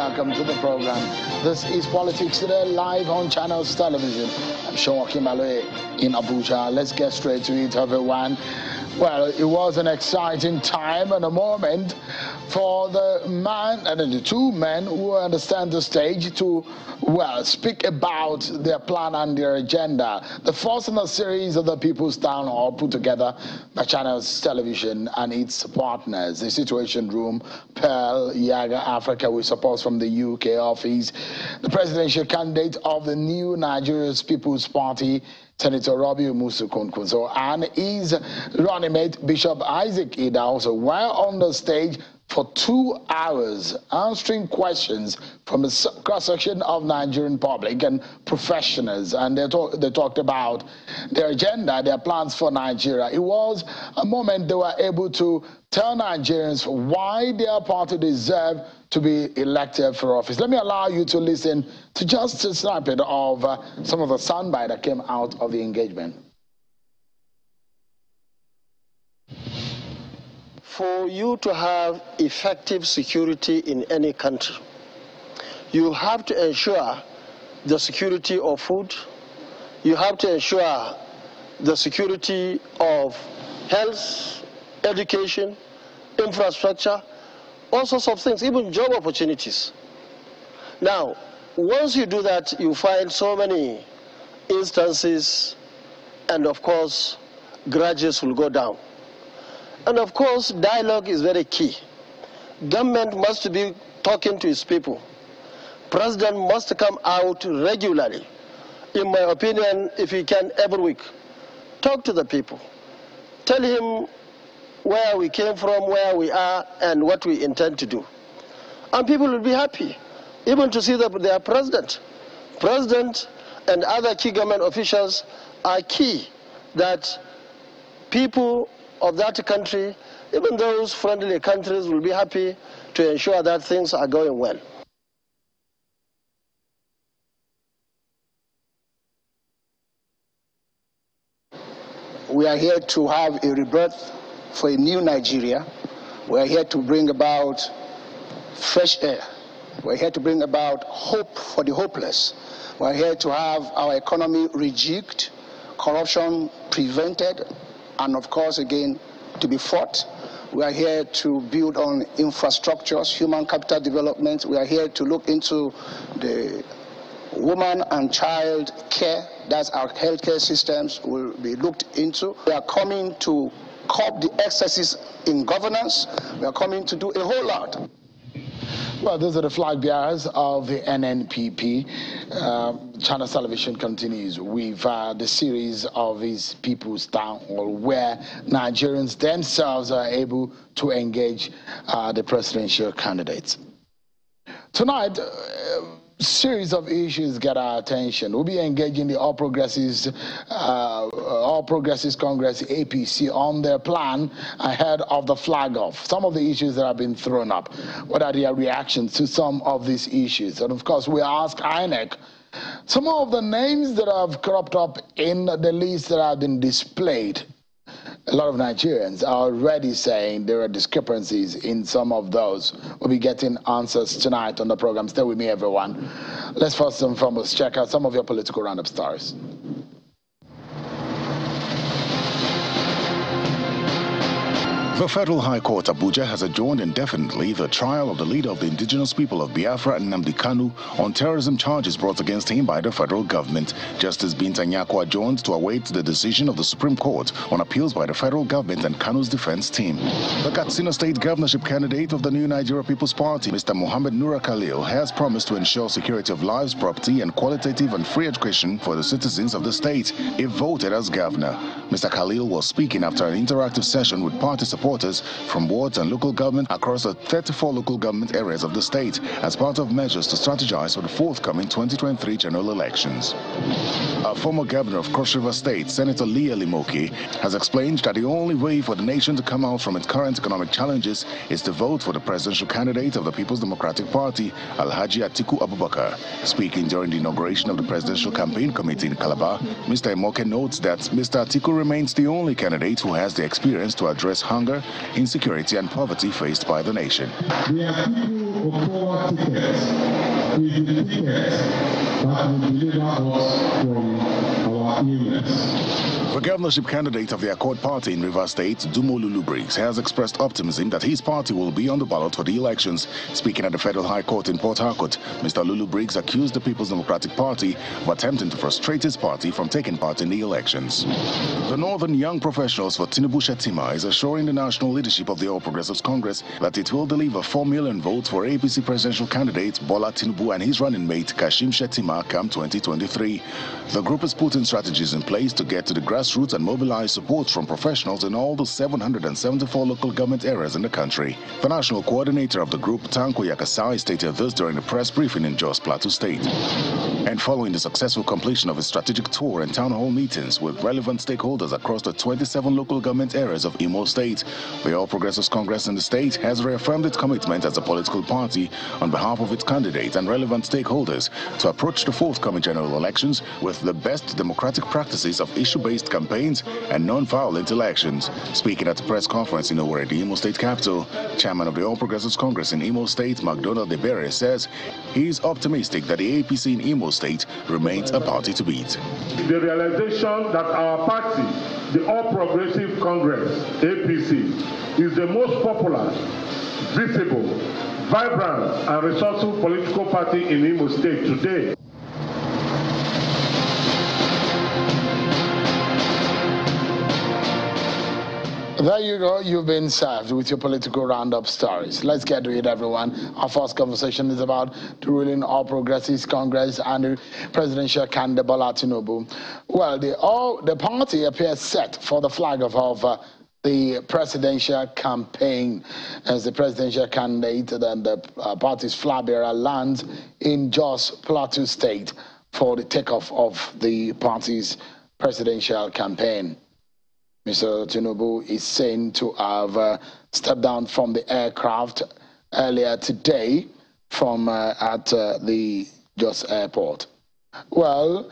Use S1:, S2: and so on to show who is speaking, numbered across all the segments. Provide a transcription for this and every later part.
S1: welcome to the program. This is Politics Today, live on Channels Television. I'm Sean Kimalo in Abuja. Let's get straight to it, everyone. Well, it was an exciting time and a moment for the man and the two men who understand the stage to, well, speak about their plan and their agenda. The first in a series of the People's Town Hall put together by Channels Television and its partners. The Situation Room, Pearl, Yaga Africa, with support from the UK office. The presidential candidate of the new Nigeria's People's Party, Senator Robbie Musu and his running mate, Bishop Isaac Ida, also were on the stage for 2 hours answering questions from a cross-section of Nigerian public and professionals. And they talked about their agenda, their plans for Nigeria. It was a moment they were able to tell Nigerians why their party deserved to be elected for office. Let me allow you to listen to just a snippet of some of the soundbite that came out of the engagement.
S2: For you to have effective security in any country, you have to ensure the security of food, you have to ensure the security of health, education, infrastructure, all sorts of things, even job opportunities. Now, once you do that, you find so many instances, and of course, grudges will go down. And of course, dialogue is very key. Government must be talking to its people. President must come out regularly. In my opinion, if he can every week, talk to the people. Tell him where we came from, where we are, and what we intend to do. And people will be happy, even to see their president. President and other key government officials are key, that people of that country, even those friendly countries, will be happy to ensure that things are going well.
S3: We are here to have a rebirth for a new Nigeria. We are here to bring about fresh air. We are here to bring about hope for the hopeless. We are here to have our economy rejigged, corruption prevented, and of course, again, to be fought. We are here to build on infrastructures, human capital development. We are here to look into the woman and child care. That's our healthcare systems will be looked into. We are coming to curb the excesses in governance. We are coming to do a whole lot.
S1: Well, those are the flag bearers of the NNPP. Channel Television continues with the series of these People's Town Hall, where Nigerians themselves are able to engage the presidential candidates. Tonight, series of issues get our attention. We'll be engaging the All Progressives Congress, APC, on their plan ahead of the flag off. Some of the issues that have been thrown up. What are their reactions to some of these issues? And of course, we ask INEC some of the names that have cropped up in the list that have been displayed. A lot of Nigerians are already saying there are discrepancies in some of those. We'll be getting answers tonight on the program. Stay with me, everyone. Let's first and foremost check out some of your political roundup stories.
S4: The Federal High Court Abuja has adjourned indefinitely the trial of the leader of the indigenous people of Biafra, Nnamdi Kanu, on terrorism charges brought against him by the federal government. Justice Binta Nyako adjourned to await the decision of the Supreme Court on appeals by the federal government and Kanu's defense team. The Katsina State governorship candidate of the new Nigeria People's Party, Mr. Mohammed Nura Khalil, has promised to ensure security of lives, property, and qualitative and free education for the citizens of the state if voted as governor. Mr. Khalil was speaking after an interactive session with party supporters from wards and local government across the 34 local government areas of the state as part of measures to strategize for the forthcoming 2023 general elections. A former governor of Cross River State, Senator Leah Limoki, has explained that the only way for the nation to come out from its current economic challenges is to vote for the presidential candidate of the People's Democratic Party, Alhaji Atiku Abubakar. Speaking during the inauguration of the Presidential Campaign Committee in Calabar, Mr. Imoke notes that Mr. Atiku remains the only candidate who has the experience to address hunger, insecurity and poverty faced by the nation.
S5: There are people Okowa ticket is the ticket that will deliver us from our illness.
S4: The governorship candidate of the Accord Party in Rivers State, Dumo Lulu Briggs, has expressed optimism that his party will be on the ballot for the elections. Speaking at the Federal High Court in Port Harcourt, Mr. Lulu Briggs accused the People's Democratic Party of attempting to frustrate his party from taking part in the elections. The Northern Young Professionals for Tinubu Shetima is assuring the national leadership of the All Progressives Congress that it will deliver 4 million votes for APC presidential candidate Bola Tinubu and his running mate Kashim Shetima come 2023. The group is putting strategies in place to get to the grassroots and mobilize support from professionals in all the 774 local government areas in the country. The national coordinator of the group, Tanko Yakasai, stated this during a press briefing in Jos Plateau State. And following the successful completion of his strategic tour and town hall meetings with relevant stakeholders across the 27 local government areas of Imo State, the All Progressives Congress in the state has reaffirmed its commitment as a political party on behalf of its candidates and relevant stakeholders to approach the forthcoming general elections with the best democratic practices of issue-based campaigns and non-violent elections. Speaking at a press conference in Owerri, the Imo State capital, Chairman of the All Progressives Congress in Imo State, McDonald Debere, says he is optimistic that the APC in Imo State remains a party to beat.
S5: The realization that our party, the All Progressive Congress, APC, is the most popular, visible, vibrant and resourceful political party in Imo State today.
S1: There you go. You've been served with your political roundup stories. Let's get to it, everyone. Our first conversation is about the ruling All Progressives Congress and the presidential candidate Bola Tinubu. Well, the party appears set for the flag of the presidential campaign as the presidential candidate and the party's flag bearer lands in Jos Plateau State for the takeoff of the party's presidential campaign. Mr. Tinubu is seen to have stepped down from the aircraft earlier today from at the Jos airport. Well,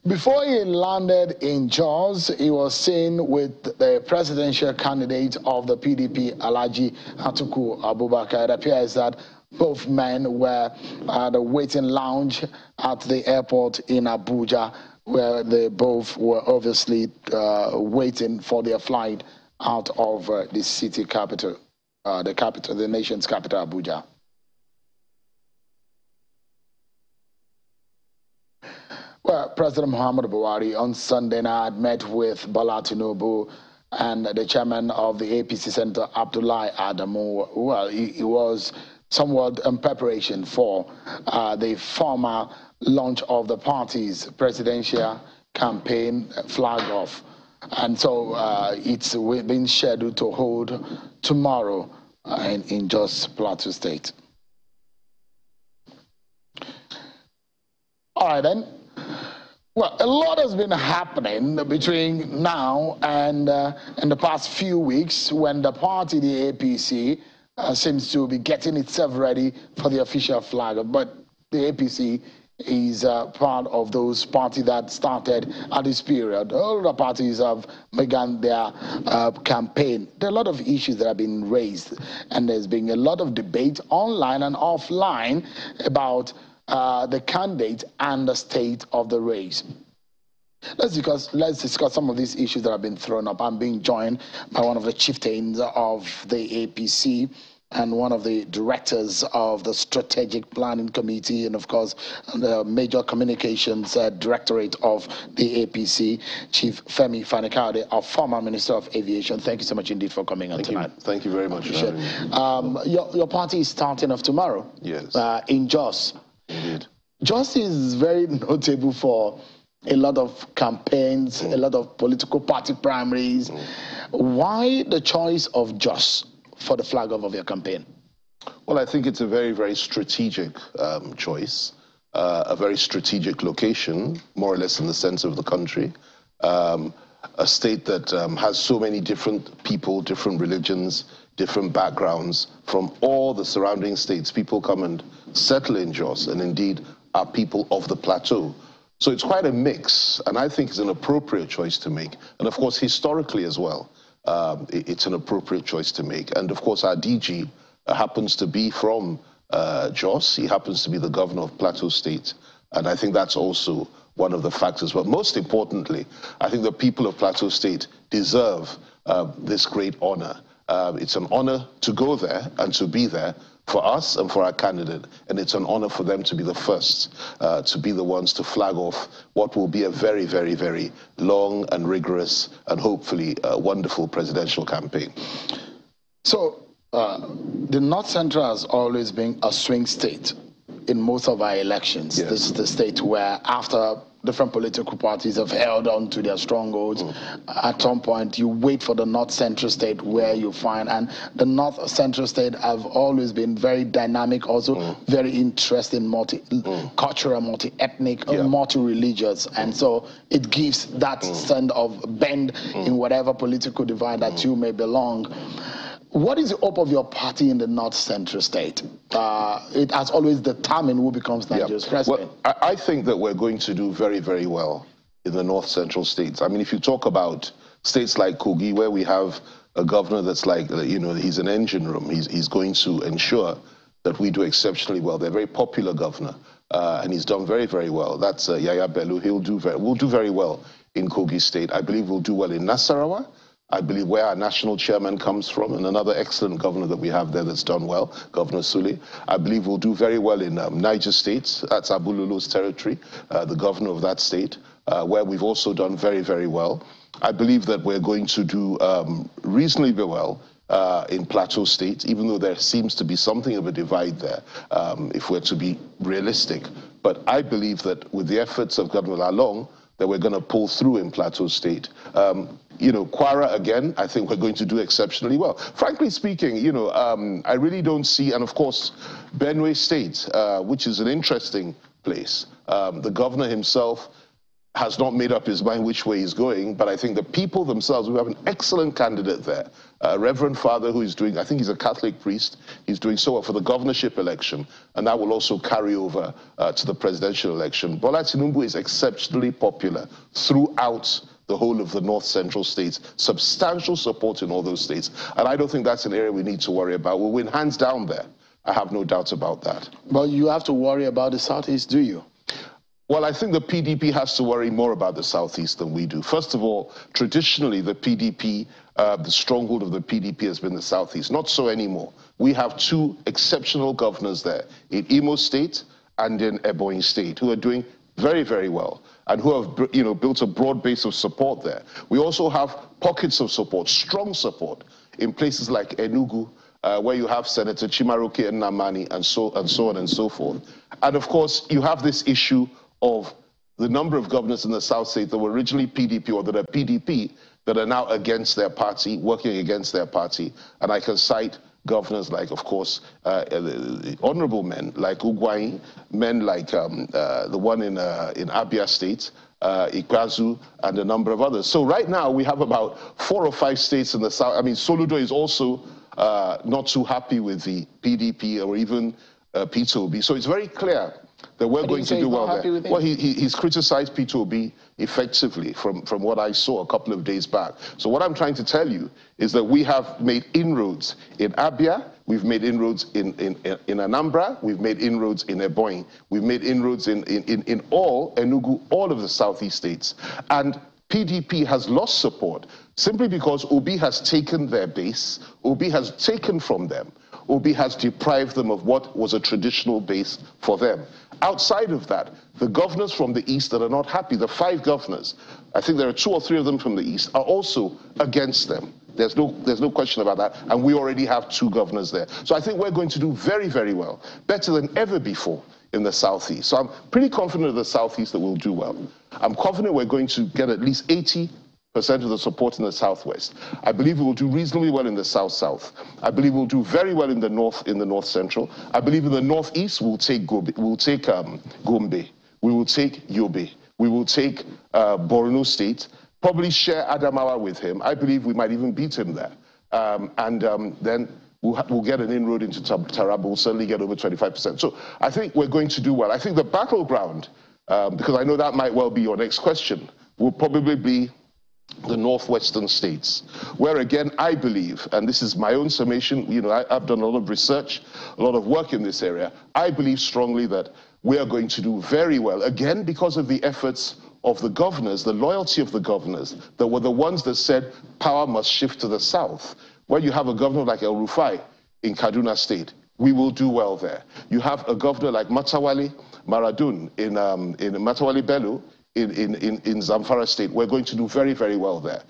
S1: before he landed in Jos, he was seen with the presidential candidate of the PDP, Alhaji Atiku Abubakar. It appears that both men were at the waiting lounge at the airport in Abuja, where they both were obviously waiting for their flight out of the city capital, the nation's capital, Abuja. Well, President Muhammadu Buhari on Sunday night met with Bola Tinubu and the chairman of the APC Center, Abdullahi Adamu. Well, he was somewhat in preparation for the former launch of the party's presidential campaign flag off. And so it's been scheduled to hold tomorrow in Jos Plateau State. All right then. Well, a lot has been happening between now and in the past few weeks when the party, the APC, seems to be getting itself ready for the official flag. But the APC is part of those parties that started at this period. All the parties have begun their campaign. There are a lot of issues that have been raised, and there's been a lot of debate online and offline about the candidate and the state of the race. Let's discuss some of these issues that have been thrown up. I'm being joined by one of the chieftains of the APC and one of the directors of the Strategic Planning Committee, and of course, the Major Communications Directorate of the APC, Chief Femi Fani-Kayode, our former Minister of Aviation. Thank you so much indeed for coming on tonight.
S2: Thank you very much.
S1: Your party is starting off tomorrow.
S2: Yes.
S1: In Jos.
S2: Indeed.
S1: Jos is very notable for a lot of campaigns, a lot of political party primaries. Why the choice of Jos for the flag of your campaign?
S6: Well, I think it's a very, very strategic choice, a very strategic location, more or less in the sense of the country, a state that has so many different people, different religions, different backgrounds from all the surrounding states. People come and settle in Jos, and indeed are people of the plateau. So it's quite a mix, and I think it's an appropriate choice to make. And of course, historically as well, it's an appropriate choice to make. And of course, our DG happens to be from Jos. He happens to be the governor of Plateau State. And I think that's also one of the factors. But most importantly, I think the people of Plateau State deserve this great honor. It's an honor to go there and to be there for us and for our candidate. And it's an honor for them to be the first, to be the ones to flag off what will be a very, very, very long and rigorous and hopefully wonderful presidential campaign.
S1: So the North Central has always been a swing state in most of our elections.
S6: Yes.
S1: This is the state where after different political parties have held on to their strongholds, at some point you wait for the North Central state where you find, and the North Central state have always been very dynamic, also very interesting, multi-cultural, multi-ethnic, multi-religious, and so it gives that sense of bend in whatever political divide that you may belong. What is the hope of your party in the North Central state? It has always determined who becomes Nigeria's president.
S6: Well, I think that we're going to do very, very well in the North Central states. I mean, if you talk about states like Kogi, where we have a governor that's like, you know, he's an engine room. He's going to ensure that we do exceptionally well. They're a very popular governor, and he's done very, very well. That's Yaya Bello. We'll do very well in Kogi State. I believe we'll do well in Nasarawa. I believe where our national chairman comes from, and another excellent governor that we have there that's done well, Governor Sule. I believe we'll do very well in Niger State. That's Abululu's territory, the governor of that state, where we've also done very, very well. I believe that we're going to do reasonably well in Plateau State, even though there seems to be something of a divide there, if we're to be realistic. But I believe that with the efforts of Governor Lalong, that we're going to pull through in Plateau State. You know, Kwara, again, I think we're going to do exceptionally well. Frankly speaking, you know, I really don't see, and of course, Benue State, which is an interesting place. The governor himself has not made up his mind which way he's going, but I think the people themselves, we have an excellent candidate there, Reverend Father, who is doing, I think he's a Catholic priest, he's doing so well for the governorship election, and that will also carry over to the presidential election. Bola Tinubu is exceptionally popular throughout the whole of the North Central states, substantial support in all those states, and I don't think that's an area we need to worry about. We'll win hands down there. I have no doubts about that.
S1: But you have to worry about the Southeast, do you?
S6: Well, I think the PDP has to worry more about the Southeast than we do. First of all, traditionally, the PDP, the stronghold of the PDP has been the Southeast. Not so anymore. We have two exceptional governors there, in Imo State and in Ebonyi State, who are doing very, very well, and who have, you know, built a broad base of support there. We also have pockets of support, strong support, in places like Enugu, where you have Senator Chimaroke Nnamani, and so on and so forth. And of course, you have this issue of the number of governors in the South State that were originally PDP or that are PDP that are now against their party, working against their party. And I can cite governors like, of course, honorable men like Ugwai, men like the one in Abia State, Ikwazu, and a number of others. So right now we have about 4 or 5 states in the South. I mean, Soludo is also not too happy with the PDP or even Peter Obi. So it's very clear that we're going to do well there. Well, he's criticized Peter Obi effectively from what I saw a couple of days back. So what I'm trying to tell you is that we have made inroads in Abia, we've made inroads in Anambra, we've made inroads in Ebonyi, we've made inroads in all, Enugu, all of the Southeast states. And PDP has lost support simply because Obi has taken their base, Obi has taken from them, Obi has deprived them of what was a traditional base for them. Outside of that, the governors from the East that are not happy, the 5 governors, I think there are 2 or 3 of them from the East, are also against them. There's no question about that, and we already have 2 governors there. So I think we're going to do very, very well, better than ever before in the Southeast. So I'm pretty confident of the Southeast that we'll do well. I'm confident we're going to get at least 80% of the support in the Southwest. I believe we will do reasonably well in the South-South. I believe we'll do very well in the North Central. I believe in the Northeast we'll take Gombe. We will take Yobe. We will take Borno State, probably share Adamawa with him. I believe we might even beat him there. Then we'll get an inroad into Taraba. We'll certainly get over 25%. So I think we're going to do well. I think the battleground, because I know that might well be your next question, will probably be the northwestern states, where again, I believe, and this is my own summation, I've done a lot of research, a lot of work in this area. I believe strongly that we are going to do very well, again, because of the efforts of the governors, the loyalty of the governors, that were the ones that said power must shift to the south. When you have a governor like El Rufai in Kaduna State, we will do well there. You have a governor like Matawali Maradun in Matawali Bello in Zamfara State. We're going to do very, very well there.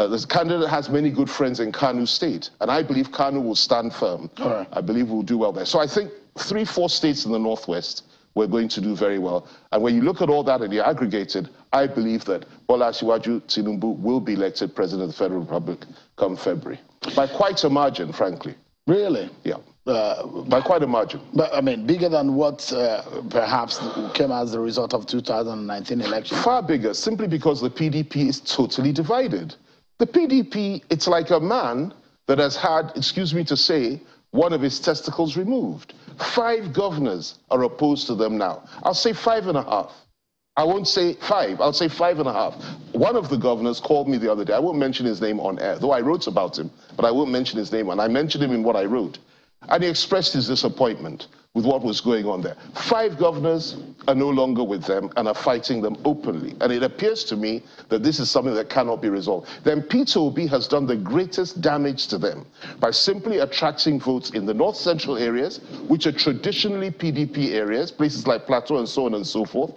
S6: This candidate has many good friends in Kanu State, and I believe Kanu will stand firm.
S1: All right.
S6: I believe we'll do well there. So I think 3-4 states in the northwest, we're going to do very well. And when you look at all that and you aggregate it, I believe that Bola Asiwaju Tinubu will be elected President of the Federal Republic come February. By quite a margin, frankly.
S1: Really?
S6: Yeah. By quite a margin.
S1: But, I mean, bigger than what perhaps came as the result of 2019 election?
S6: Far bigger, simply because the PDP is totally divided. The PDP, it's like a man that has had, excuse me to say, one of his testicles removed. 5 governors are opposed to them now. I'll say 5.5. I won't say 5, I'll say 5.5. One of the governors called me the other day. I won't mention his name on air, though I wrote about him, but I won't mention his name, and I mentioned him in what I wrote. And he expressed his disappointment with what was going on there. 5 governors are no longer with them and are fighting them openly. And it appears to me that this is something that cannot be resolved. Then Peter Obi has done the greatest damage to them by simply attracting votes in the north central areas, which are traditionally PDP areas, places like Plateau and so on and so forth.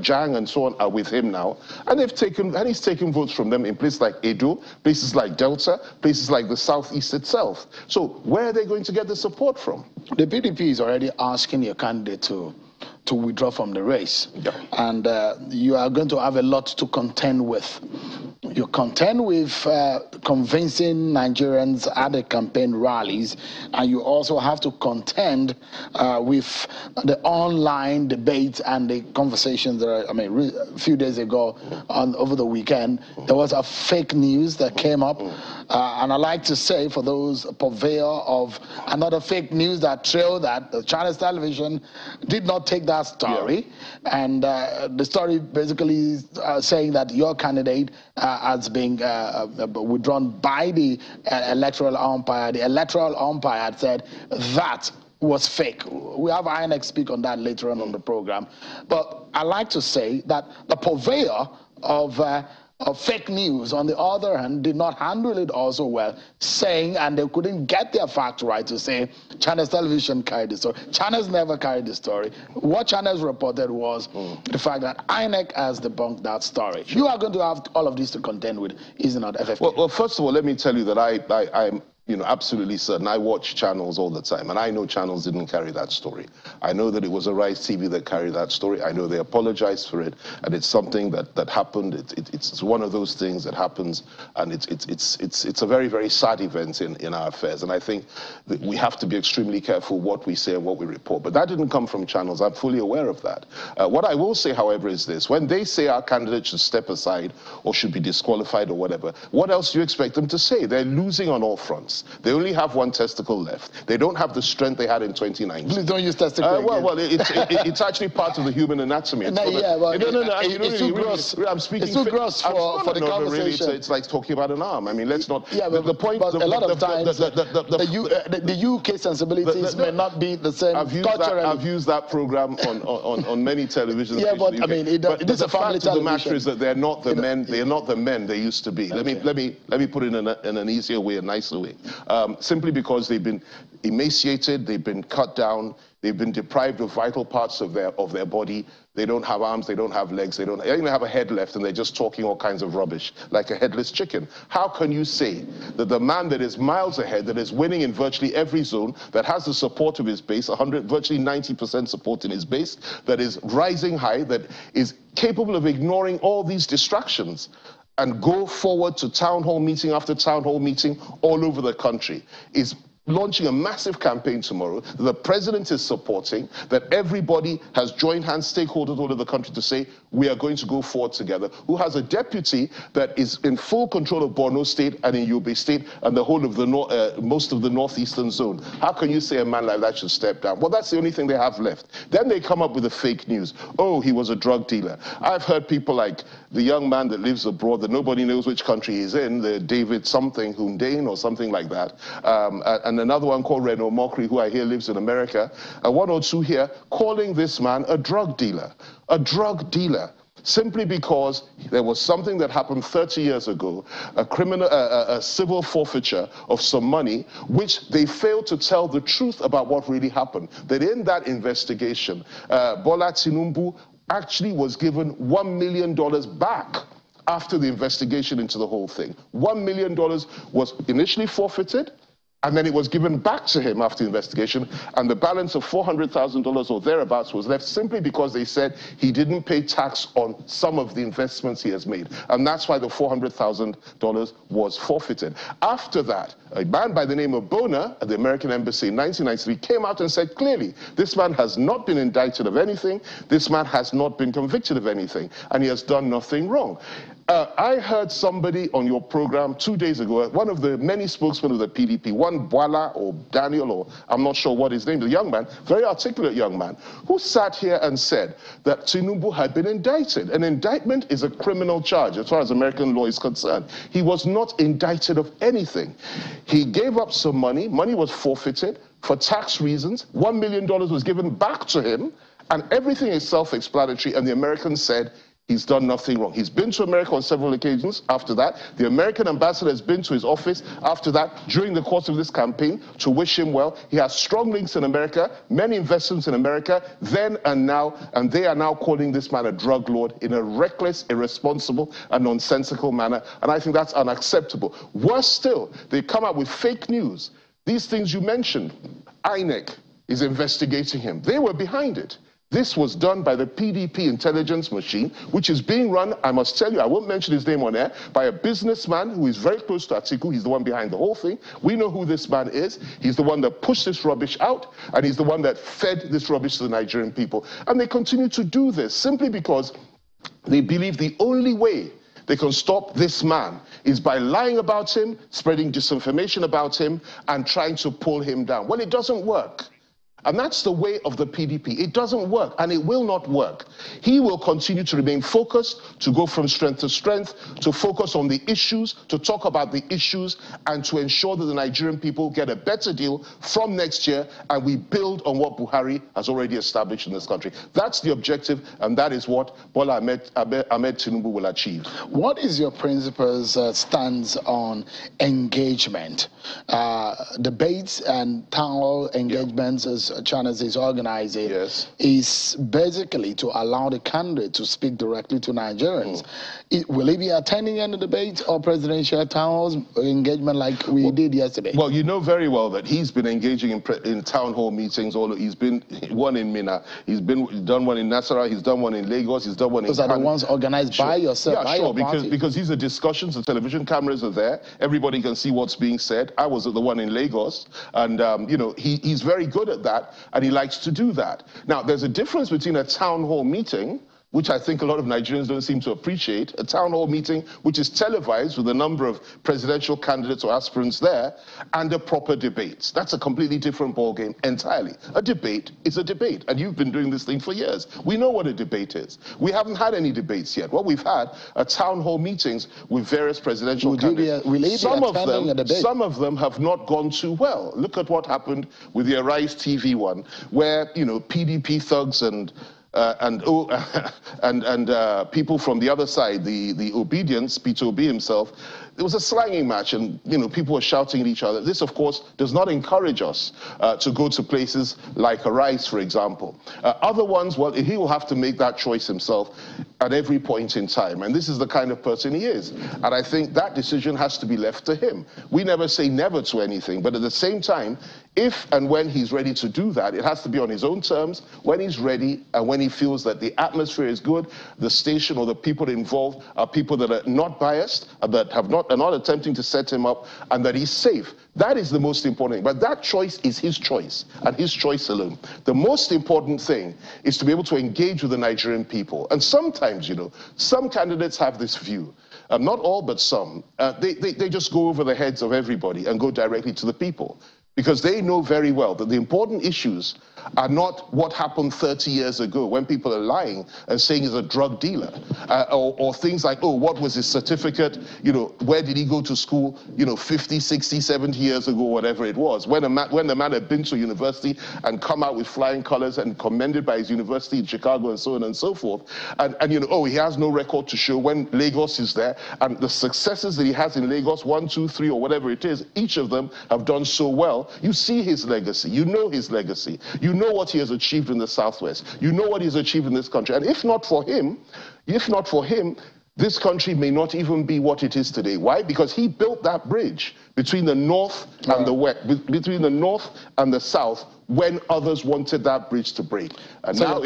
S6: Jang and so on are with him now. And he's taken votes from them in places like Edo, places like Delta, places like the southeast itself. So where are they going to get the support from?
S1: The PDP is already asking your candidate to withdraw from the race.
S6: Yeah.
S1: And you are going to have a lot to contend with. You contend with convincing Nigerians at the campaign rallies, and you also have to contend with the online debates and the conversations that are, I mean, a few days ago, over the weekend, there was a fake news that came up. And I like to say, for those purveyor of another fake news that trailed that, the China's television did not take that story. Yeah. And the story basically is saying that your candidate has been withdrawn by the electoral umpire. The electoral umpire had said that was fake. We have INEC speak on that later on the program. But I like to say that the purveyor of fake news, on the other hand, did not handle it also well, saying, and they couldn't get their facts right to say, China's television carried the story. China's never carried the story. What China's reported was the fact that INEC has debunked that story. Sure. You are going to have all of this to contend with, is it not, FFP?
S6: Well, first of all, let me tell you that I'm absolutely certain. I watch channels all the time, and I know channels didn't carry that story. I know that it was Arise TV that carried that story. I know they apologized for it, and it's something that happened. It's one of those things that happens, and it's a very, very sad event in our affairs. And I think that we have to be extremely careful what we say and what we report. But that didn't come from channels. I'm fully aware of that. What I will say, however, is this: when they say our candidate should step aside or should be disqualified or whatever, what else do you expect them to say? They're losing on all fronts. They only have one testicle left. They don't have the strength they had in 2019.
S1: Please don't use testicle.
S6: Well, it's actually part of the human anatomy. It's
S1: it's too gross.
S6: I'm speaking.
S1: It's too gross for the conversation.
S6: Really, it's like talking about an arm. I mean, let's not.
S1: Yeah, but
S6: the point.
S1: But a lot of times, the UK sensibilities may not be the same culturally.
S6: I've used that program on many televisions.
S1: Yeah, but I mean, this is a family television.
S6: The fact of the matter is that they're not the men. They're not the men they used to be.
S1: Okay.
S6: Let me put it in an easier way, a nicer way. Simply because they've been emaciated, they've been cut down, they've been deprived of vital parts of their body. They don't have arms, they don't have legs, they don't even have a head left, and they're just talking all kinds of rubbish, like a headless chicken. How can you say that the man that is miles ahead, that is winning in virtually every zone, that has the support of his base, virtually 90% support in his base, that is rising high, that is capable of ignoring all these distractions, and go forward to town hall meeting after town hall meeting all over the country, is launching a massive campaign tomorrow that the president is supporting, that everybody has joined hands, stakeholders all over the country to say, we are going to go forward together, who has a deputy that is in full control of Borno State and in Yobe State and the whole of the most of the northeastern zone. How can you say a man like that should step down? Well, that's the only thing they have left. Then they come up with the fake news. Oh, he was a drug dealer. I've heard people like the young man that lives abroad that nobody knows which country he's in, the David something Hundane or something like that, and another one called Reno Mokri, who I hear lives in America, and one or two here calling this man a drug dealer. A drug dealer. Simply because there was something that happened 30 years ago, a civil forfeiture of some money, which they failed to tell the truth about what really happened. That in that investigation, Bola Tinubu actually was given $1 million back after the investigation into the whole thing. $1 million was initially forfeited, and then it was given back to him after the investigation, and the balance of $400,000 or thereabouts was left simply because they said he didn't pay tax on some of the investments he has made. And that's why the $400,000 was forfeited. After that, a man by the name of Bona at the American Embassy in 1993 came out and said clearly, this man has not been indicted of anything, this man has not been convicted of anything, and he has done nothing wrong. I heard somebody on your program 2 days ago, one of the many spokesmen of the PDP, one Bwala or Daniel, or I'm not sure what his name is, a young man, very articulate young man, who sat here and said that Tinubu had been indicted. An indictment is a criminal charge as far as American law is concerned. He was not indicted of anything. He gave up some money, money was forfeited for tax reasons, $1 million was given back to him, and everything is self-explanatory, and the Americans said, he's done nothing wrong. He's been to America on several occasions after that. The American ambassador has been to his office after that during the course of this campaign to wish him well. He has strong links in America, many investments in America, then and now, and they are now calling this man a drug lord in a reckless, irresponsible, and nonsensical manner, and I think that's unacceptable. Worse still, they come up with fake news. These things you mentioned, INEC is investigating him. They were behind it. This was done by the PDP intelligence machine, which is being run, I must tell you, I won't mention his name on air, by a businessman who is very close to Atiku. He's the one behind the whole thing. We know who this man is. He's the one that pushed this rubbish out, and he's the one that fed this rubbish to the Nigerian people. And they continue to do this simply because they believe the only way they can stop this man is by lying about him, spreading disinformation about him, and trying to pull him down. Well, it doesn't work. And that's the way of the PDP. It doesn't work, and it will not work. He will continue to remain focused, to go from strength to strength, to focus on the issues, to talk about the issues, and to ensure that the Nigerian people get a better deal from next year, and we build on what Buhari has already established in this country. That's the objective, and that is what Bola Ahmed Tinubu will achieve.
S1: What is your principal's stance on engagement? Debates and town hall engagements, as Channels is organizing,
S6: yes,
S1: is basically to allow the candidate to speak directly to Nigerians. Will he be attending any debates or presidential town halls engagement like we did yesterday?
S6: Well, you know very well that he's been engaging in town hall meetings. He's been one in Minna, he's done one in Nasarawa, he's done one in Lagos, he's done one in
S1: Those are the ones organized by yourself,
S6: yeah,
S1: by
S6: your
S1: party.
S6: because these are discussions, the television cameras are there, everybody can see what's being said. I was at the one in Lagos, and you know, he's very good at that, and he likes to do that. Now, there's a difference between a town hall meeting, which I think a lot of Nigerians don't seem to appreciate, a town hall meeting which is televised with a number of presidential candidates or aspirants there, and a proper debate. That's a completely different ballgame entirely. A debate is a debate, and you've been doing this thing for years. We know what a debate is. We haven't had any debates yet. What we've had are town hall meetings with various presidential candidates. Some of them have not gone too well. Look at what happened with the Arise TV one, where, you know, PDP thugs and people from the other side, the Obedience, Peter Obi himself, there was a slanging match, and you know, people were shouting at each other. This, of course, does not encourage us to go to places like Arise, for example. Other ones, well, he will have to make that choice himself at every point in time, and this is the kind of person he is. And I think that decision has to be left to him. We never say never to anything, but at the same time, if and when he's ready to do that, it has to be on his own terms, when he's ready and when when he feels that the atmosphere is good, the station or the people involved are people that are not biased, that are not attempting to set him up, and that he's safe. That is the most important thing. But that choice is his choice, and his choice alone. The most important thing is to be able to engage with the Nigerian people. And sometimes, you know, some candidates have this view. Not all, but some. They just go over the heads of everybody and go directly to the people. Because they know very well that the important issues are not what happened 30 years ago when people are lying and saying he's a drug dealer, or things like, oh, what was his certificate, you know, where did he go to school, you know, 50, 60, 70 years ago, whatever it was. When the man had been to university and come out with flying colors and commended by his university in Chicago and so on and so forth, and you know, oh, he has no record to show when Lagos is there, and the successes that he has in Lagos, 1, 2, 3, or whatever it is, each of them have done so well. You see his legacy, you know his legacy, you know what he has achieved in the Southwest, you know what he's achieved in this country. And if not for him, this country may not even be what it is today. Why? Because he built that bridge between the North and the West, between the North and the South, when others wanted that bridge to break. And so now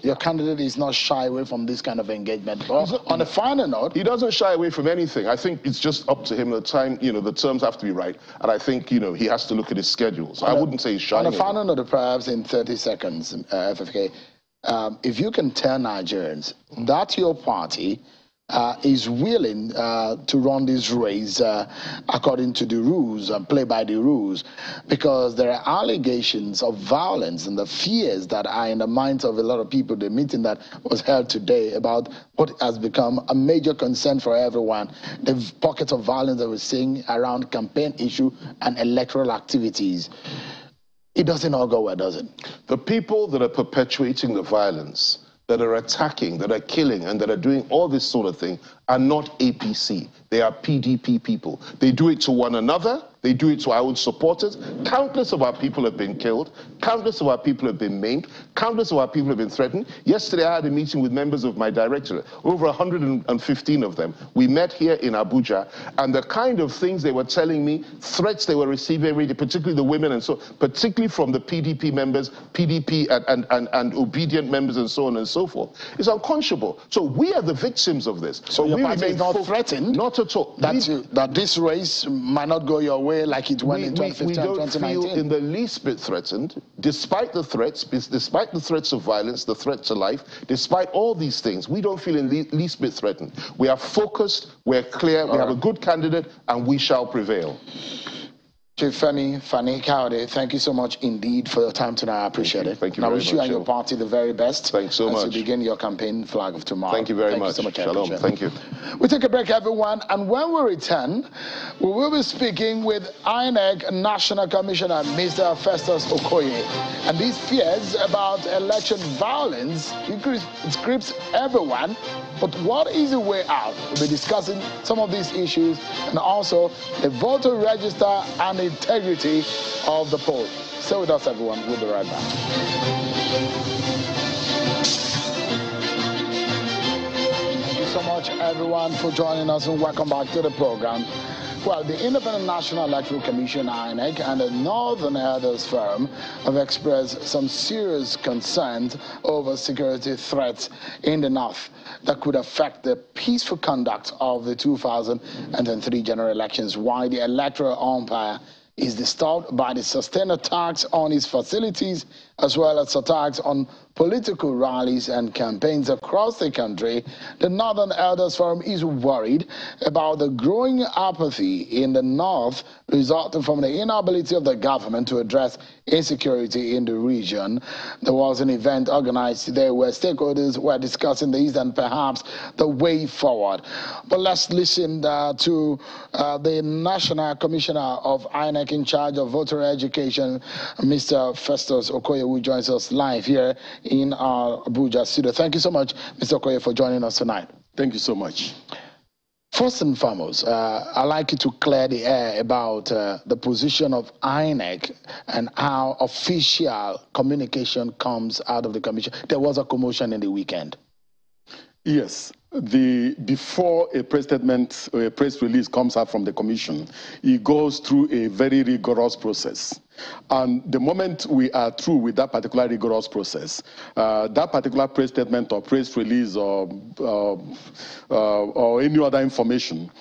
S1: your candidate is not shy away from this kind of engagement. But on a final note,
S6: he doesn't shy away from anything. I think it's just up to him. The time, you know, the terms have to be right, and I think, you know, he has to look at his schedule. So I wouldn't say he's shying.
S1: On a final note, perhaps in 30 seconds, FFK, if you can tell Nigerians that your party is willing to run this race according to the rules and play by the rules, because there are allegations of violence and the fears that are in the minds of a lot of people. The meeting that was held today about what has become a major concern for everyone, the pockets of violence that we're seeing around campaign issue and electoral activities. It doesn't all go well, does it?
S6: The people that are perpetuating the violence, that are attacking, that are killing, and that are doing all this sort of thing are not APC. They are PDP people. They do it to one another. They do it to our own supporters. Countless of our people have been killed. Countless of our people have been maimed. Countless of our people have been threatened. Yesterday, I had a meeting with members of my directorate, over 115 of them. We met here in Abuja, and the kind of things they were telling me, threats they were receiving every day, particularly the women, and so, particularly from the PDP members, PDP and obedient members, and so on and so forth, is unconscionable. So we are the victims of this.
S1: So your party is not threatened?
S6: Not at all.
S1: That this race might not go your way like it went in 2015 and 2019?
S6: We don't feel in the least bit threatened, despite the threats of violence, the threat to life, despite all these things. We don't feel in the least bit threatened. We are focused, we're clear, we have a good candidate, and we shall prevail.
S1: Chief Fani Kayode, thank you so much indeed for your time tonight. I appreciate it.
S6: Thank you very much.
S1: I wish you and your party the very best.
S6: Thanks so much.
S1: As you begin your campaign flag of tomorrow.
S6: Thank you very much.
S1: Thank you so much.
S6: Shalom. Thank you.
S1: We take a break, everyone, and when we return, we will be speaking with INEC National Commissioner, Mr. Festus Okoye. And these fears about election violence, it grips everyone. But what is the way out? We'll be discussing some of these issues and also the voter register and the integrity of the poll. Stay with us, everyone. We'll be right back. Thank you so much, everyone, for joining us, and welcome back to the program. Well, the Independent National Electoral Commission, INEC, and the Northern Elders Forum have expressed some serious concerns over security threats in the North that could affect the peaceful conduct of the 2003 general elections, while the electoral umpire is disturbed by the sustained attacks on its facilities, as well as attacks on political rallies and campaigns across the country. The Northern Elders Forum is worried about the growing apathy in the North resulting from the inability of the government to address insecurity in the region. There was an event organized today where stakeholders were discussing these and perhaps the way forward. But let's listen to the National Commissioner of INEC in charge of voter education, Mr. Festus Okoye, who joins us live here in our Abuja studio. Thank you so much, Mr. Okoye, for joining us tonight.
S7: Thank you so much.
S1: First and foremost, I'd like you to clear the air about the position of INEC and how official communication comes out of the commission. There was a commotion in the weekend.
S7: Yes. Before a press statement or a press release comes out from the commission, it goes through a very rigorous process. And the moment we are through with that particular rigorous process, that particular press statement or press release or any other information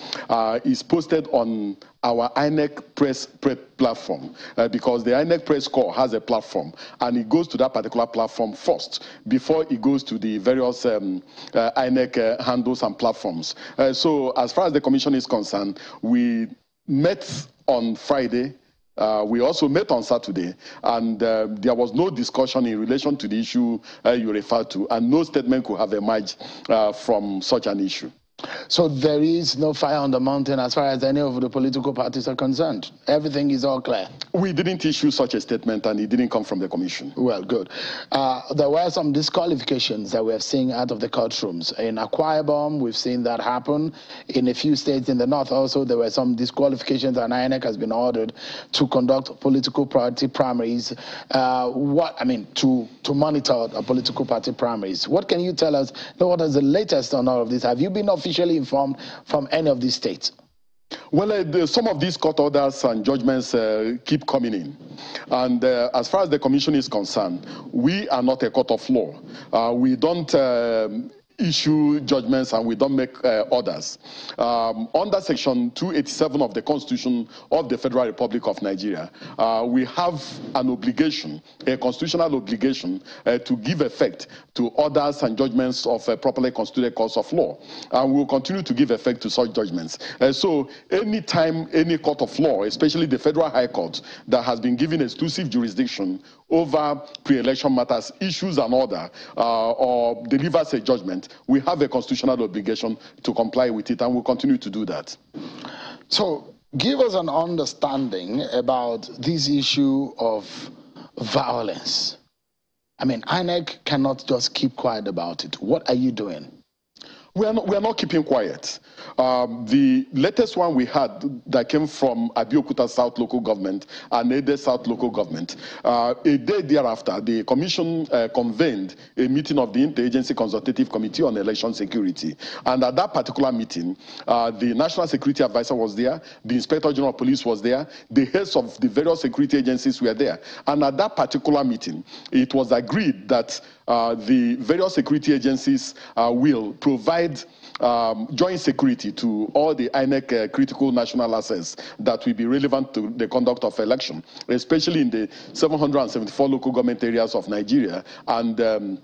S7: is posted on our INEC press platform, because the INEC Press Corps has a platform, and it goes to that particular platform first before it goes to the various INEC handles and platforms. So as far as the commission is concerned, we met on Friday. We also met on Saturday, and there was no discussion in relation to the issue you referred to, and no statement could have emerged from such an issue.
S1: So there is no fire on the mountain as far as any of the political parties are concerned. Everything is all clear.
S7: We didn't issue such a statement, and it didn't come from the commission.
S1: Well, good. There were some disqualifications that we're seeing out of the courtrooms. In Akwa Ibom, we've seen that happen. In a few states in the north also, there were some disqualifications, and INEC has been ordered to conduct political party primaries. To monitor political party primaries. What can you tell us? What is the latest on all of this? Have you been officially informed from any of these states?
S7: Well, some of these court orders and judgments keep coming in. And as far as the commission is concerned, we are not a court of law. We don't issue judgments, and we don't make orders. Under Section 287 of the Constitution of the Federal Republic of Nigeria, we have an obligation, a constitutional obligation, to give effect to orders and judgments of properly constituted courts of law. And we will continue to give effect to such judgments. So anytime any court of law, especially the Federal High Court, that has been given exclusive jurisdiction over pre-election matters, issues an order, or delivers a judgment, we have a constitutional obligation to comply with it, and we'll continue to do that.
S1: So give us an understanding about this issue of violence. I mean, INEC cannot just keep quiet about it. What are you doing?
S7: We are not keeping quiet. The latest one we had that came from Abeokuta South Local Government and Ede South Local Government, a day thereafter, the commission convened a meeting of the Interagency Consultative Committee on Election Security. And at that particular meeting, the National Security Advisor was there, the Inspector General of Police was there, the heads of the various security agencies were there. And at that particular meeting, it was agreed that the various security agencies will provide joint security to all the INEC critical national assets that will be relevant to the conduct of election, especially in the 774 local government areas of Nigeria, and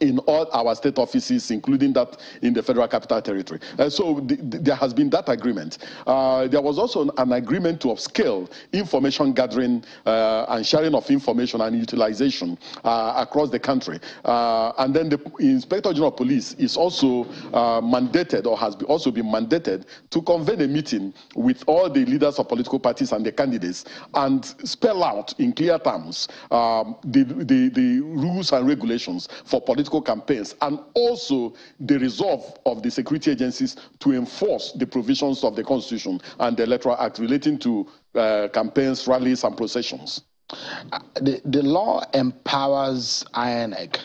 S7: in all our state offices, including that in the Federal Capital Territory. So there has been that agreement. There was also an agreement to upscale information gathering and sharing of information and utilization across the country. And then the Inspector General of Police is also mandated, or has also been mandated, to convene a meeting with all the leaders of political parties and the candidates and spell out in clear terms the rules and regulations for political campaigns, and also the resolve of the security agencies to enforce the provisions of the Constitution and the Electoral Act relating to campaigns, rallies, and processions.
S1: The law empowers INEC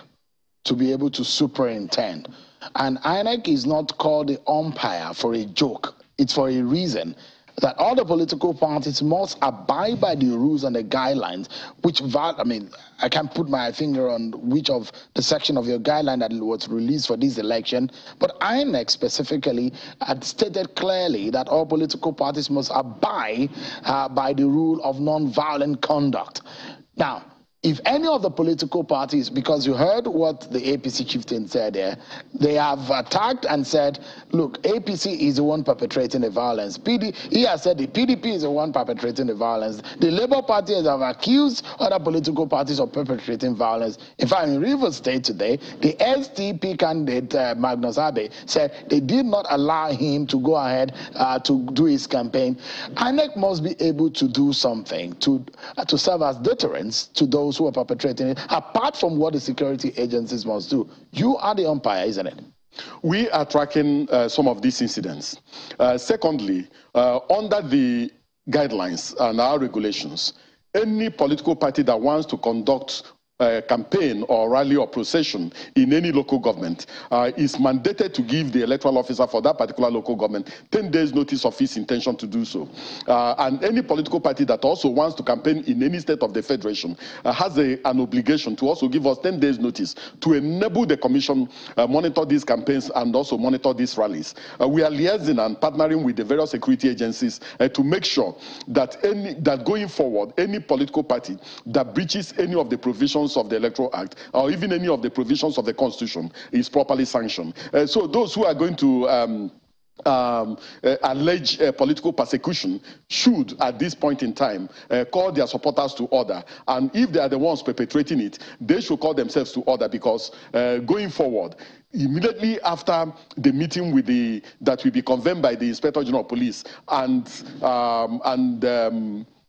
S1: to be able to superintend, and INEC is not called the umpire for a joke. It's for a reason. That all the political parties must abide by the rules and the guidelines, which, I can't put my finger on which of the section of your guideline that was released for this election, but INEC specifically had stated clearly that all political parties must abide by the rule of non-violent conduct. Now, if any of the political parties, because you heard what the APC chieftain said there, they have attacked and said, look, APC is the one perpetrating the violence. He has said the PDP is the one perpetrating the violence. The Labour Party has accused other political parties of perpetrating violence. In fact, in Rivers State today, the SDP candidate, Magnus Abe, said they did not allow him to go ahead to do his campaign. INEC must be able to do something to serve as deterrence to those who are perpetrating it, apart from what the security agencies must do. You are the umpire, isn't it?
S7: We are tracking some of these incidents. Secondly, under the guidelines and our regulations, any political party that wants to conduct campaign or rally or procession in any local government is mandated to give the electoral officer for that particular local government 10 days notice of his intention to do so. And any political party that also wants to campaign in any state of the federation has an obligation to also give us 10 days notice to enable the commission monitor these campaigns and also monitor these rallies. We are liaising and partnering with the various security agencies to make sure that going forward, any political party that breaches any of the provisions of the Electoral Act or even any of the provisions of the Constitution is properly sanctioned. So those who are going to allege political persecution should, at this point in time, call their supporters to order. And if they are the ones perpetrating it, they should call themselves to order, because going forward, immediately after the meeting with that will be convened by the Inspector General of Police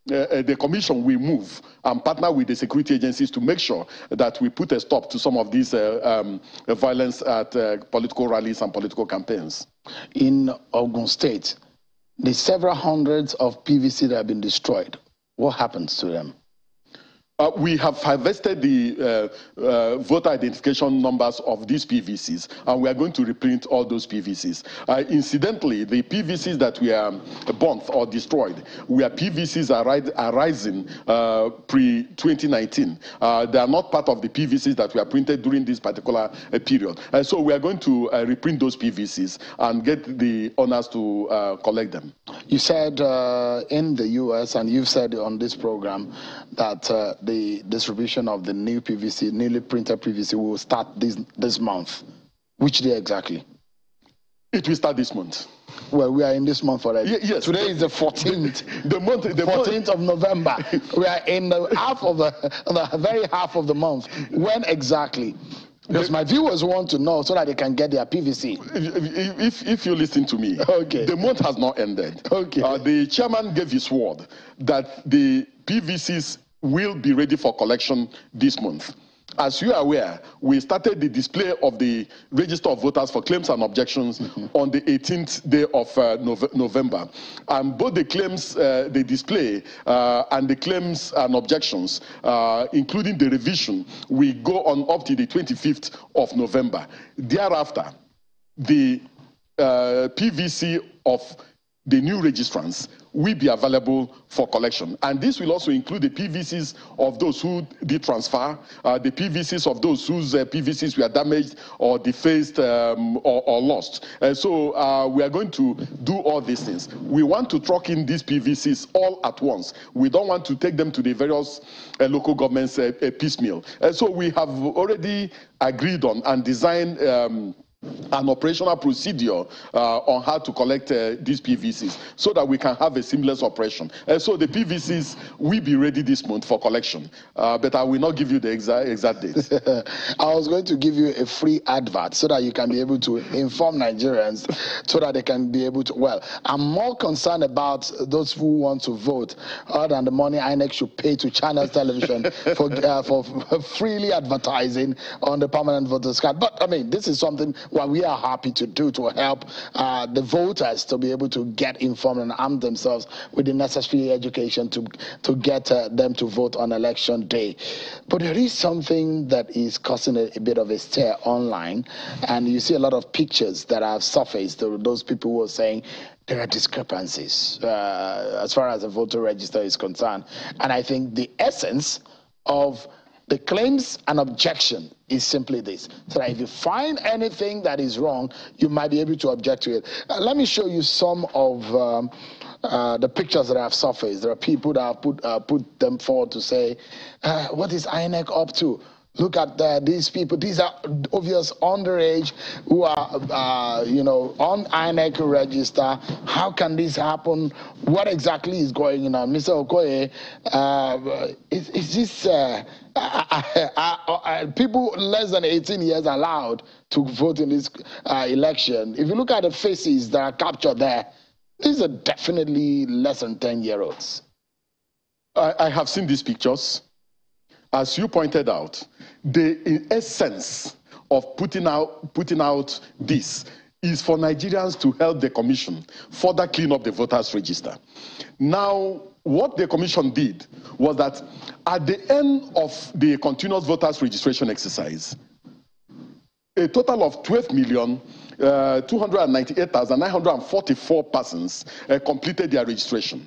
S7: the commission will move and partner with the security agencies to make sure that we put a stop to some of these violence at political rallies and political campaigns.
S1: In Ogun State, the several hundreds of PVC that have been destroyed, what happens to them?
S7: We have harvested the voter identification numbers of these PVCs, and we are going to reprint all those PVCs. Incidentally, the PVCs that we are burnt or destroyed, we are PVCs arising pre-2019. They are not part of the PVCs that we are printed during this particular period. So we are going to reprint those PVCs and get the owners to collect them.
S1: You said in the U.S., and you've said on this program, that the distribution of the new PVC, newly printed PVC, will start this month. Which day exactly?
S7: It will start this month.
S1: Well, we are in this month already.
S7: Yes.
S1: Today is the 14th.
S7: The
S1: 14th of November. We are in the very half of the month. When exactly? Because my viewers want to know so that they can get their PVC.
S7: If you listen to me,
S1: okay.
S7: The month has not ended.
S1: Okay.
S7: The chairman gave his word that the PVCs will be ready for collection this month. As you are aware, we started the display of the register of voters for claims and objections on the 18th day of November. And both the claims, the display, and the claims and objections, including the revision, will go on up to the 25th of November. Thereafter, the PVC of the new registrants will be available for collection. And this will also include the PVCs of those who did transfer, the PVCs of those whose PVCs were damaged or defaced or lost. So we are going to do all these things. We want to truck in these PVCs all at once. We don't want to take them to the various local governments piecemeal. So we have already agreed on and designed an operational procedure on how to collect these PVCs so that we can have a seamless operation. So the PVCs will be ready this month for collection, but I will not give you the exact dates.
S1: I was going to give you a free advert so that you can be able to inform Nigerians so that they can be able to, well, I'm more concerned about those who want to vote other than the money INEC should pay to Channels Television for freely advertising on the permanent voters card. But I mean, this is something what we are happy to do to help the voters to be able to get informed and arm themselves with the necessary education to get them to vote on election day. But there is something that is causing a bit of a stir online, and you see a lot of pictures that have surfaced. Those people who are saying there are discrepancies as far as the voter register is concerned. And I think the essence of the claims and objection is simply this, so that if you find anything that is wrong, you might be able to object to it. Let me show you some of the pictures that have surfaced. There are people that have put them forward to say, what is INEC up to? Look at these people. These are obvious underage who are, you know, on INEC register. How can this happen? What exactly is going on? Mr. Okoye, is this people less than 18 years allowed to vote in this election? If you look at the faces that are captured there, these are definitely less than 10-year-olds.
S7: I have seen these pictures. As you pointed out, the essence of putting out this is for Nigerians to help the commission further clean up the voters register. Now, what the commission did was that at the end of the continuous voters registration exercise, a total of 12,298,944 persons completed their registration.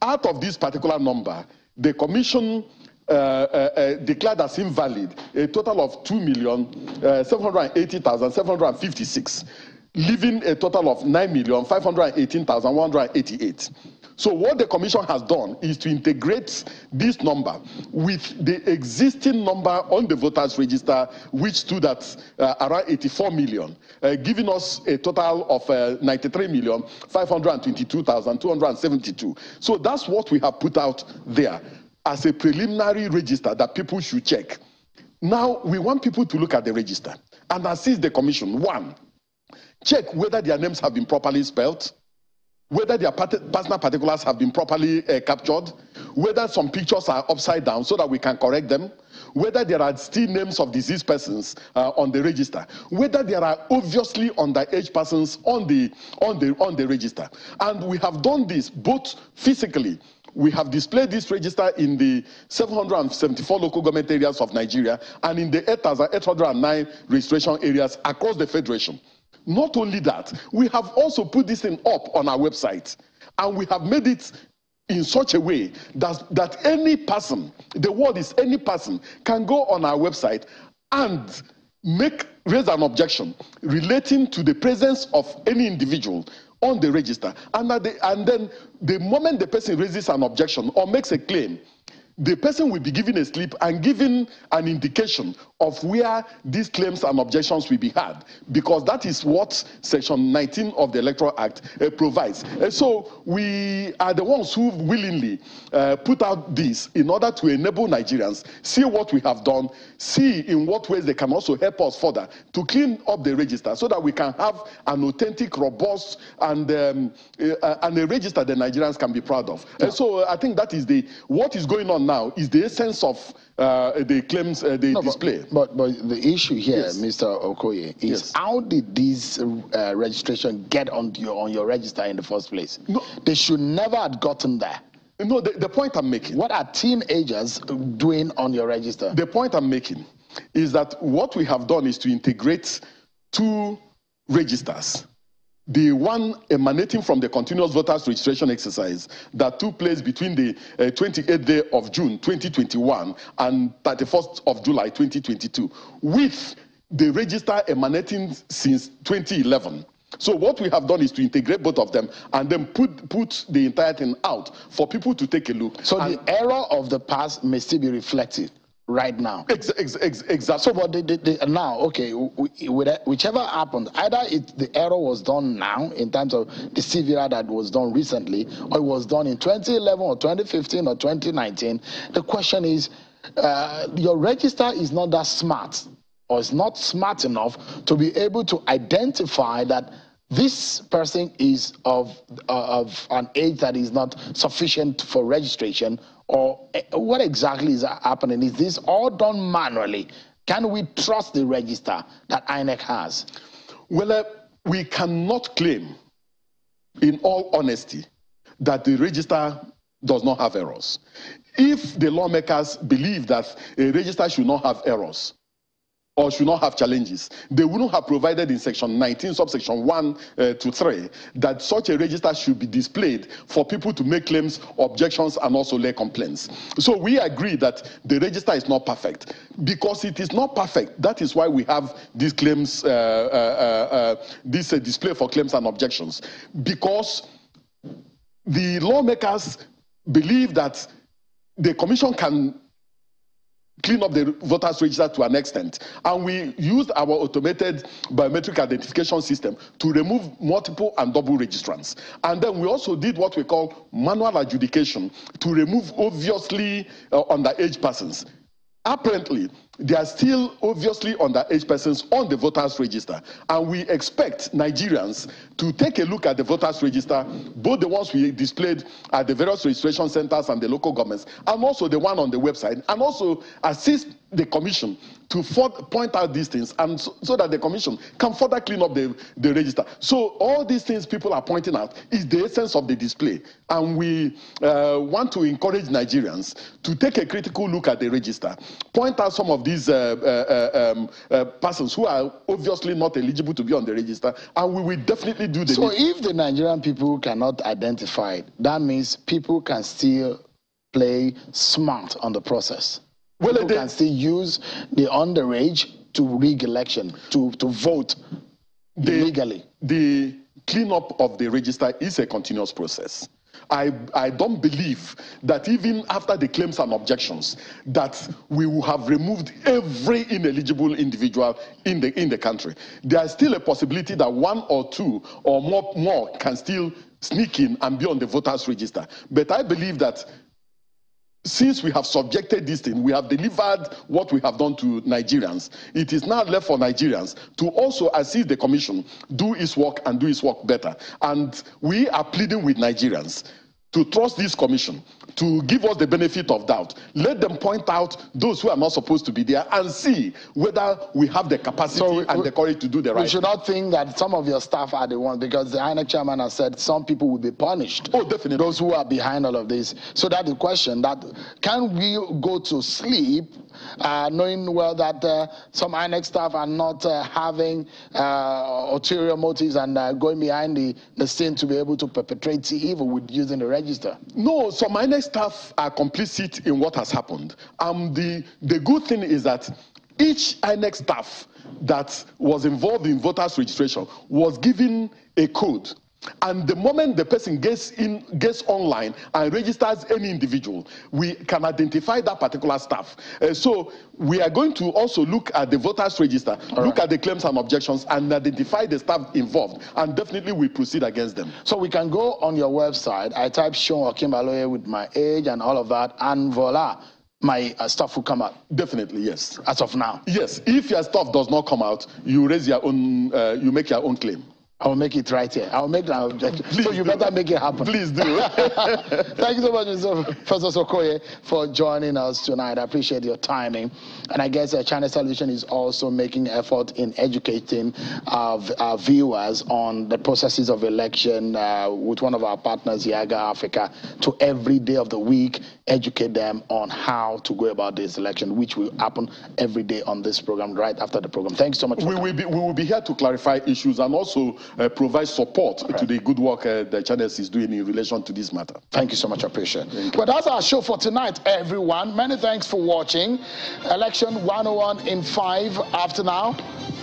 S7: Out of this particular number, the commission declared as invalid a total of 2,780,756, leaving a total of 9,518,188. So what the commission has done is to integrate this number with the existing number on the voters register, which stood at around 84 million, giving us a total of 93,522,272. So that's what we have put out there as a preliminary register that people should check. Now, we want people to look at the register and assist the commission. One, check whether their names have been properly spelled, whether their personal particulars have been properly captured, whether some pictures are upside down so that we can correct them, whether there are still names of deceased persons on the register, whether there are obviously underage persons on the register. And we have done this both physically. We have displayed this register in the 774 local government areas of Nigeria and in the 8,809 registration areas across the Federation. Not only that, we have also put this thing up on our website, and we have made it in such a way that any person, the word is any person, can go on our website and raise an objection relating to the presence of any individual on the register. And then the moment the person raises an objection or makes a claim, the person will be given a slip and given an indication of where these claims and objections will be had, because that is what Section 19 of the Electoral Act provides. And so we are the ones who willingly put out this in order to enable Nigerians see what we have done, see in what ways they can also help us further to clean up the register so that we can have an authentic, robust, and a register that Nigerians can be proud of. Yeah. And so I think that is what is going on now is the essence of the claims they display.
S1: But the issue here,
S7: yes,
S1: Mr. Okoye, is
S7: yes,
S1: how did this registration get on your register in the first place?
S7: No,
S1: they should never have gotten there.
S7: No, the point I'm making.
S1: What are teenagers doing on your register?
S7: The point I'm making is that what we have done is to integrate two registers. The one emanating from the continuous voters registration exercise that took place between the 28th day of June 2021 and 31st of July 2022, with the register emanating since 2011. So what we have done is to integrate both of them and then put the entire thing out for people to take a look.
S1: So the error of the past may still be reflected right now.
S7: Exactly.
S1: So, but now, okay, whichever happened, either the error was done now in terms of the CVR that was done recently, or it was done in 2011 or 2015 or 2019. The question is, your register is not that smart, or is not smart enough to be able to identify that this person is of an age that is not sufficient for registration, or what exactly is happening? Is this all done manually? Can we trust the register that INEC has?
S7: Well, we cannot claim, in all honesty, that the register does not have errors. If the lawmakers believe that a register should not have errors, or should not have challenges, they wouldn't have provided in Section 19, subsection 1 to 3, that such a register should be displayed for people to make claims, objections, and also lay complaints. So we agree that the register is not perfect. Because it is not perfect, that is why we have these claims, this display for claims and objections. Because the lawmakers believe that the commission can clean up the voters register to an extent, and we used our automated biometric identification system to remove multiple and double registrants. And then we also did what we call manual adjudication to remove obviously underage persons. Apparently, there are still obviously underage persons on the voters register, and we expect Nigerians to take a look at the voters register, both the ones we displayed at the various registration centers and the local governments, and also the one on the website, and also assist the commission to point out these things, and so that the commission can further clean up the register. So all these things people are pointing out is the essence of the display, and we want to encourage Nigerians to take a critical look at the register, point out some of these persons who are obviously not eligible to be on the register, and we will definitely do the.
S1: So if the Nigerian people cannot identify it, that means people can still play smart on the process. Well, people can still use the underage to rig election, to vote legally.
S7: The cleanup of the register is a continuous process. I don't believe that even after the claims and objections that we will have removed every ineligible individual in the country. There is still a possibility that one or two or more can still sneak in and be on the voters register. But I believe that since we have subjected this thing, we have delivered what we have done to Nigerians. It is now left for Nigerians to also assist the commission, do its work and do its work better. And we are pleading with Nigerians to trust this commission, to give us the benefit of doubt. Let them point out those who are not supposed to be there and see whether we have the capacity and the courage to do the right thing.
S1: We should not think that some of your staff are the ones, because the INEC chairman has said some people will be punished.
S7: Oh, definitely.
S1: Those who are behind all of this. So that's the question, that can we go to sleep knowing well that some INEC staff are not having ulterior motives and going behind the scene to be able to perpetrate evil with using the register?
S7: No, some INEC staff are complicit in what has happened. The good thing is that each INEC staff that was involved in voters registration was given a code. And the moment the person gets online and registers any individual, we can identify that particular staff. So we are going to also look at the voters register, look at the claims and objections, and identify the staff involved. And definitely we proceed against them.
S1: So we can go on your website. I type Sean Okimbaloye with my age and all of that, and voila, my stuff will come out.
S7: Definitely, yes.
S1: As of now?
S7: Yes. If your stuff does not come out, you raise your own, you make your own claim.
S1: I'll make it right here. I'll make that objection. So you better make it happen.
S7: Please do.
S1: Thank you so much, Mr. Professor Sokoye, for joining us tonight. I appreciate your timing. And I guess Channels Television is also making effort in educating our viewers on the processes of election with one of our partners, Yaga Africa, to every day of the week, educate them on how to go about this election, which will happen every day on this program, right after the program. Thanks so much.
S7: We will be here to clarify issues and also provide support to the good work the Channels is doing in relation to this matter.
S1: Thank you so much. I appreciate it. Well, that's our show for tonight, everyone. Many thanks for watching. Election 101 in 5 after now,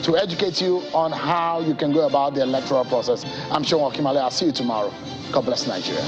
S1: to educate you on how you can go about the electoral process. I'm Sean Okimale. I'll see you tomorrow. God bless Nigeria.